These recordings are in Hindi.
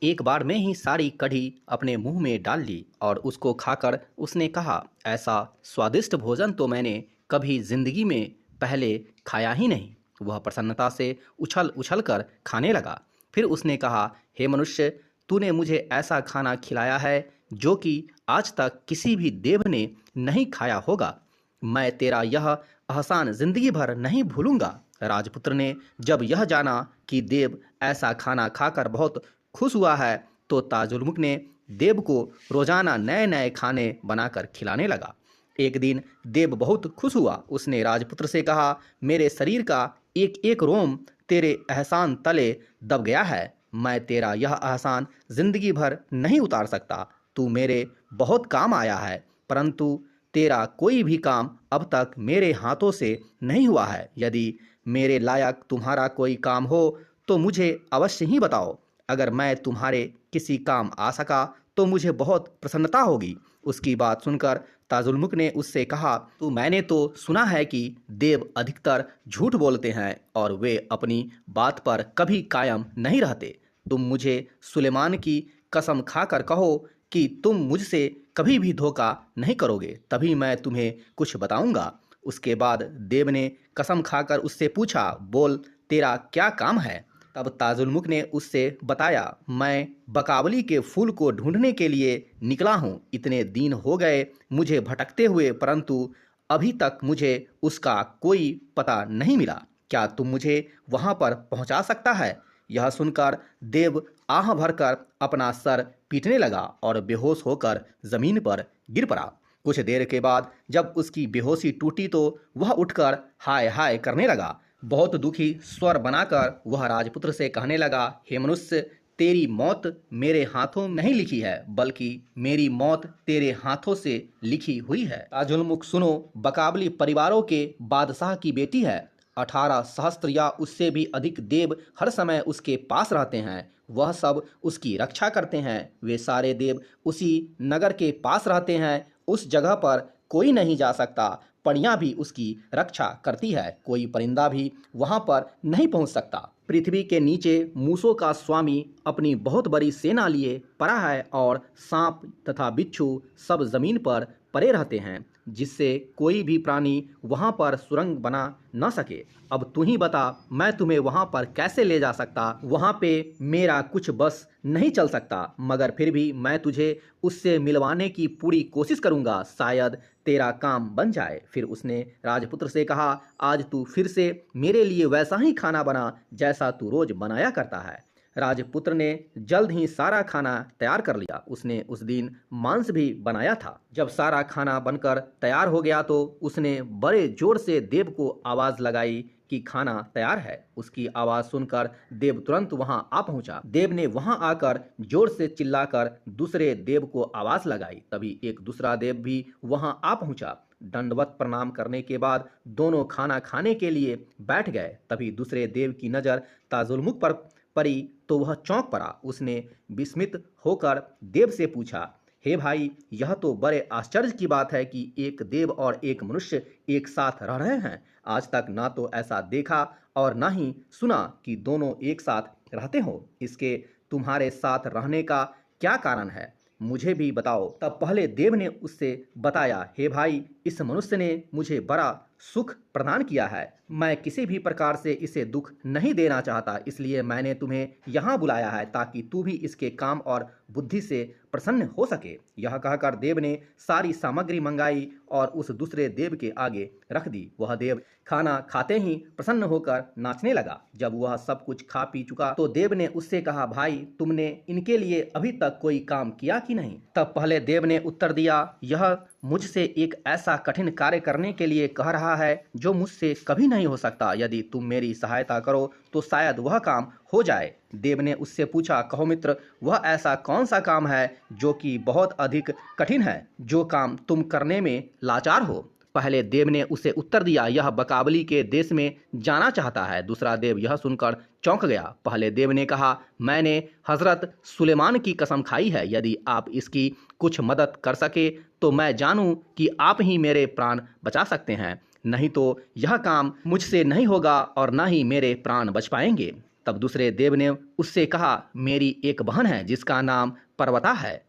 एक बार में ही सारी कढ़ी अपने मुंह में डाल ली और उसको खाकर उसने कहा, ऐसा स्वादिष्ट भोजन तो मैंने कभी जिंदगी में पहले खाया ही नहीं। वह प्रसन्नता से उछल उछल कर खाने लगा। फिर उसने कहा, हे मनुष्य, तूने मुझे ऐसा खाना खिलाया है जो कि आज तक किसी भी देव ने नहीं खाया होगा। मैं तेरा यह एहसान जिंदगी भर नहीं भूलूंगा। राजपुत्र ने जब यह जाना कि देव ऐसा खाना खाकर बहुत खुश हुआ है, तो ताजुलमुख ने देव को रोजाना नए नए खाने बनाकर खिलाने लगा। एक दिन देव बहुत खुश हुआ। उसने राजपुत्र से कहा, मेरे शरीर का एक एक रोम तेरे एहसान तले दब गया है। मैं तेरा यह एहसान जिंदगी भर नहीं उतार सकता। तू मेरे बहुत काम आया है, परंतु तेरा कोई भी काम अब तक मेरे हाथों से नहीं हुआ है। यदि मेरे लायक तुम्हारा कोई काम हो तो मुझे अवश्य ही बताओ। अगर मैं तुम्हारे किसी काम आ सका तो मुझे बहुत प्रसन्नता होगी। उसकी बात सुनकर ताजुलमुख ने उससे कहा, तो मैंने तो सुना है कि देव अधिकतर झूठ बोलते हैं और वे अपनी बात पर कभी कायम नहीं रहते। तुम मुझे सुलेमान की कसम खाकर कहो कि तुम मुझसे कभी भी धोखा नहीं करोगे, तभी मैं तुम्हें कुछ बताऊंगा। उसके बाद देव ने कसम खाकर उससे पूछा, बोल तेरा क्या काम है। तब ताजुलमुख ने उससे बताया, मैं बकावली के फूल को ढूंढने के लिए निकला हूँ। इतने दिन हो गए मुझे भटकते हुए, परंतु अभी तक मुझे उसका कोई पता नहीं मिला। क्या तुम मुझे वहाँ पर पहुँचा सकता है। यह सुनकर देव आह भरकर अपना सर पीटने लगा और बेहोश होकर जमीन पर गिर पड़ा। कुछ देर के बाद जब उसकी बेहोशी टूटी तो वह उठकर हाय हाय करने लगा। बहुत दुखी स्वर बनाकर वह राजपुत्र से कहने लगा, हे मनुष्य, तेरी मौत मेरे हाथों नहीं लिखी है, बल्कि मेरी मौत तेरे हाथों से लिखी हुई है। ताजुलमुख सुनो, बकावली परिवारों के बादशाह की बेटी है। 18 सहस्त्र या उससे भी अधिक देव हर समय उसके पास रहते हैं। वह सब उसकी रक्षा करते हैं। वे सारे देव उसी नगर के पास रहते हैं। उस जगह पर कोई नहीं जा सकता। परियां भी उसकी रक्षा करती है। कोई परिंदा भी वहां पर नहीं पहुंच सकता। पृथ्वी के नीचे मूसों का स्वामी अपनी बहुत बड़ी सेना लिए पड़ा है और सांप तथा बिच्छू सब जमीन पर पड़े रहते हैं, जिससे कोई भी प्राणी वहां पर सुरंग बना न सके। अब तू ही बता, मैं तुम्हें वहां पर कैसे ले जा सकता। वहां पे मेरा कुछ बस नहीं चल सकता, मगर फिर भी मैं तुझे उससे मिलवाने की पूरी कोशिश करूंगा। शायद तेरा काम बन जाए। फिर उसने राजपुत्र से कहा, आज तू फिर से मेरे लिए वैसा ही खाना बना जैसा तू रोज बनाया करता है। राजपुत्र ने जल्द ही सारा खाना तैयार कर लिया। उसने उस दिन मांस भी बनाया था। जब सारा खाना बनकर तैयार हो गया तो उसने बड़े जोर से देव को आवाज लगाई कि खाना तैयार है। उसकी आवाज सुनकर देव तुरंत वहां आ पहुंचा। देव ने वहां आकर जोर से चिल्लाकर दूसरे देव को आवाज लगाई। तभी एक दूसरा देव भी वहां आ पहुंचा। दंडवत प्रणाम करने के बाद दोनों खाना खाने के लिए बैठ गए। तभी दूसरे देव की नजर ताजुलमुख पर पड़ी तो वह चौंक पड़ा। उसने विस्मित होकर देव से पूछा, हे भाई, यह तो बड़े आश्चर्य की बात है कि एक देव और एक मनुष्य एक साथ रह रहे हैं। आज तक ना तो ऐसा देखा और ना ही सुना कि दोनों एक साथ रहते हो। इसके तुम्हारे साथ रहने का क्या कारण है, मुझे भी बताओ। तब पहले देव ने उससे बताया, हे भाई, इस मनुष्य ने मुझे बड़ा सुख प्रदान किया है। मैं किसी भी प्रकार से इसे दुख नहीं देना चाहता, इसलिए मैंने तुम्हें यहाँ बुलाया है ताकि तू भी इसके काम और बुद्धि से प्रसन्न हो सके। यह कहकर देव ने सारी सामग्री मंगाई और उस दूसरे देव के आगे रख दी। वह देव खाना खाते ही प्रसन्न होकर नाचने लगा। जब वह सब कुछ खा पी चुका तो देव ने उससे कहा, भाई, तुमने इनके लिए अभी तक कोई काम किया कि नहीं। तब पहले देव ने उत्तर दिया, यह मुझसे एक ऐसा कठिन कार्य करने के लिए कह रहा है जो मुझसे कभी नहीं हो सकता। यदि तुम मेरी सहायता करो तो शायद वह काम हो जाए। देव ने उससे पूछा, कहो मित्र, वह ऐसा कौन सा काम है जो कि बहुत अधिक कठिन है, जो काम तुम करने में लाचार हो। पहले देव ने उसे उत्तर दिया, यह बकावली के देश में जाना चाहता है। दूसरा देव यह सुनकर चौंक गया। पहले देव ने कहा, मैंने हजरत सुलेमान की कसम खाई है, यदि आप इसकी कुछ मदद कर सके तो मैं जानूं कि आप ही मेरे प्राण बचा सकते हैं, नहीं तो यह काम मुझसे नहीं होगा और ना ही मेरे प्राण बच पाएंगे। तब दूसरे देव ने उससे कहा, मेरी एक बहन है जिसका नाम पर्वता है।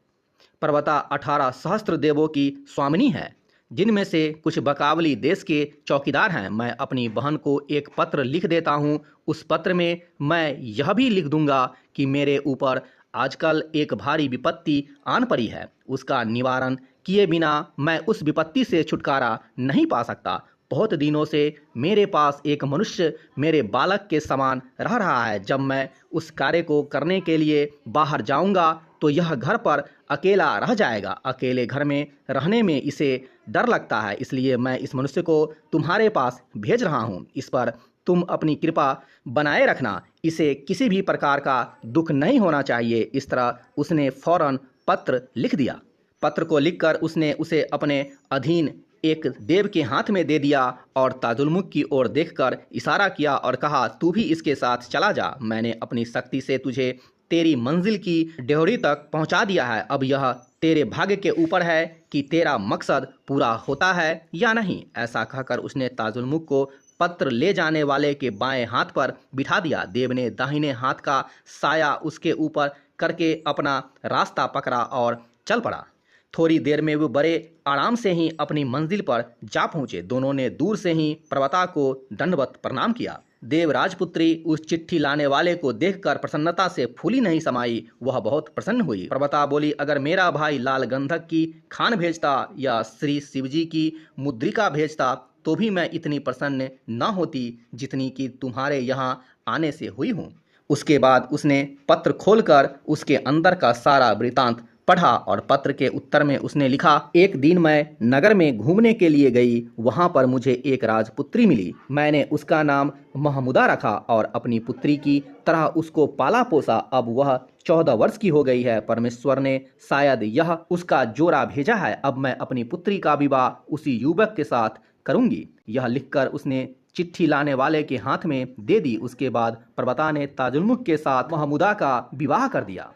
पर्वता 18 सहस्त्र देवों की स्वामिनी है, जिनमें से कुछ बकावली देश के चौकीदार हैं। मैं अपनी बहन को एक पत्र लिख देता हूँ। उस पत्र में मैं यह भी लिख दूंगा कि मेरे ऊपर आजकल एक भारी विपत्ति आन पड़ी है। उसका निवारण किए बिना मैं उस विपत्ति से छुटकारा नहीं पा सकता। बहुत दिनों से मेरे पास एक मनुष्य मेरे बालक के समान रह रहा है। जब मैं उस कार्य को करने के लिए बाहर जाऊंगा तो यह घर पर अकेला रह जाएगा। अकेले घर में रहने में इसे डर लगता है, इसलिए मैं इस मनुष्य को तुम्हारे पास भेज रहा हूँ। इस पर तुम अपनी कृपा बनाए रखना। इसे किसी भी प्रकार का दुख नहीं होना चाहिए। इस तरह उसने फौरन पत्र लिख दिया। पत्र को लिखकर उसने उसे अपने अधीन एक देव के हाथ में दे दिया और ताजुलमुख की ओर देखकर इशारा किया और कहा, तू भी इसके साथ चला जा। मैंने अपनी शक्ति से तुझे तेरी मंजिल की डेहरी तक पहुंचा दिया है। अब यह तेरे भाग्य के ऊपर है कि तेरा मकसद पूरा होता है या नहीं। ऐसा कहकर उसने ताजुलमुख को पत्र ले जाने वाले के बाएं हाथ पर बिठा दिया। देव ने दाहिने हाथ का साया उसके ऊपर करके अपना रास्ता पकड़ा और चल पड़ा। थोड़ी देर में वो बड़े आराम से ही अपनी मंजिल पर जा पहुंचे। दोनों ने दूर से ही पर्वता को दंडवत प्रणाम किया। देव राजपुत्री उस चिट्ठी लाने वाले को देखकर प्रसन्नता से फूली नहीं समाई। वह बहुत प्रसन्न हुई। पर्वता बोली, अगर मेरा भाई लाल गंधक की खान भेजता या श्री शिवजी की मुद्रिका भेजता तो भी मैं इतनी प्रसन्न न होती जितनी कि तुम्हारे यहाँ आने से हुई हूँ। उसके बाद उसने पत्र खोलकर उसके अंदर का सारा वृतांत पढ़ा और पत्र के उत्तर में उसने लिखा, एक दिन मैं नगर में घूमने के लिए गई। वहां पर मुझे एक राजपुत्री मिली। मैंने उसका नाम महमुदा रखा और अपनी पुत्री की तरह उसको पाला पोसा। अब वह 14 वर्ष की हो गई है। परमेश्वर ने शायद यह उसका जोड़ा भेजा है। अब मैं अपनी पुत्री का विवाह उसी युवक के साथ करूंगी। यह लिखकर उसने चिट्ठी लाने वाले के हाथ में दे दी। उसके बाद पर्वता ने ताजुलमुख के साथ महमुदा का विवाह कर दिया।